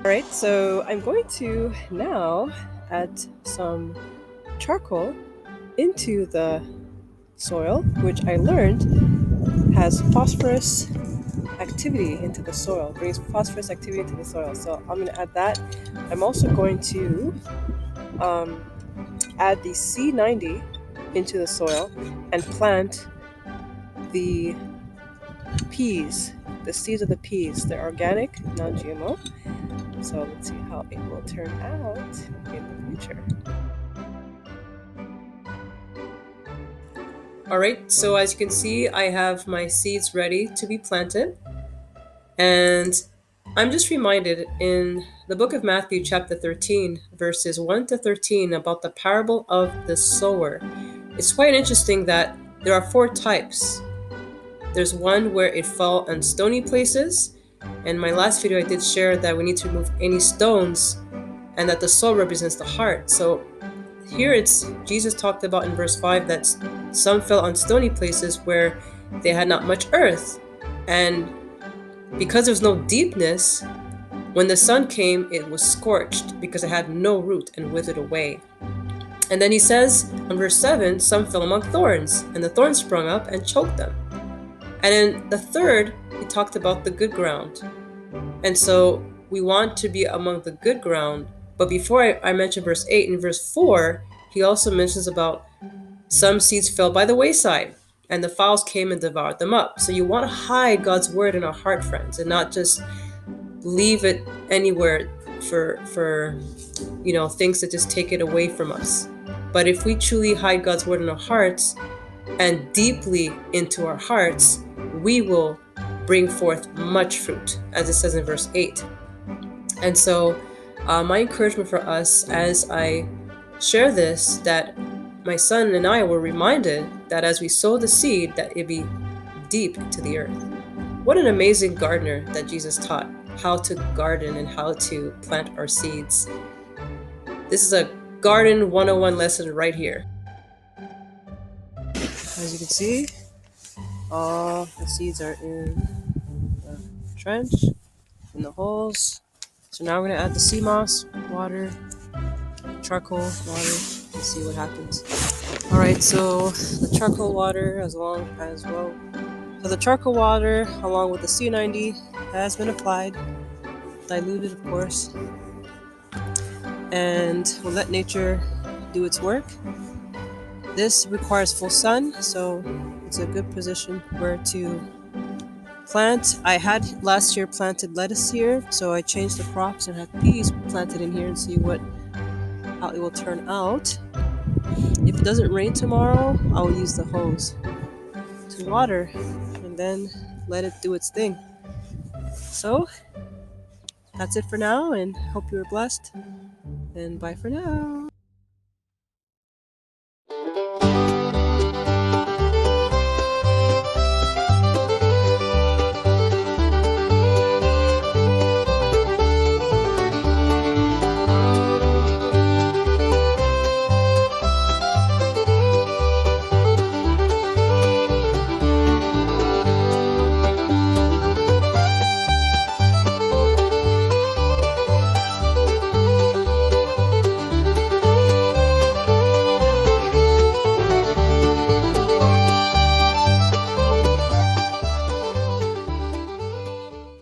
right, so I'm going to now add some charcoal into the soil, which I learned has phosphorus activity into the soil, brings phosphorus activity into the soil. So I'm going to add that. I'm also going to um, add the C90 into the soil and plant the peas, the seeds of the peas. They're organic, non-GMO. So let's see how it will turn out in the future. All right, so as you can see, I have my seeds ready to be planted. And I'm just reminded in the book of Matthew, chapter 13, verses 1 to 13, about the parable of the sower. It's quite interesting that there are four types. There's one where it fell on stony places. And my last video, I did share that we need to remove any stones and that the soul represents the heart. So here it's Jesus talked about in verse 5 that some fell on stony places where they had not much earth. And because there was no deepness, when the sun came, it was scorched because it had no root and withered away. And then he says in verse 7, some fell among thorns, and the thorns sprung up and choked them. And in the third, he talked about the good ground. And so we want to be among the good ground. But before I mention verse 8, in verse 4, he also mentions about some seeds fell by the wayside, and the fowls came and devoured them up. So you want to hide God's word in our heart, friends, and not just leave it anywhere for things that just take it away from us. But if we truly hide God's word in our hearts and deeply into our hearts, we will bring forth much fruit, as it says in verse 8. And so my encouragement for us as I share this, that my son and I were reminded that as we sow the seed, that it be deep into the earth. What an amazing gardener that Jesus taught how to garden and how to plant our seeds. This is a garden 101 lesson right here. As you can see, all the seeds are in the trench, in the holes. So now we're going to add the sea moss, water, charcoal, water, and see what happens. Alright, so the charcoal water So the charcoal water along with the C90 has been applied, diluted of course, and we'll let nature do its work. This requires full sun, so it's a good position where to plant. I had last year planted lettuce here, so I changed the crops and had peas planted in here and see how it will turn out. If it doesn't rain tomorrow, I'll use the hose to water and then let it do its thing. So that's it for now, and hope you were blessed, and bye for now.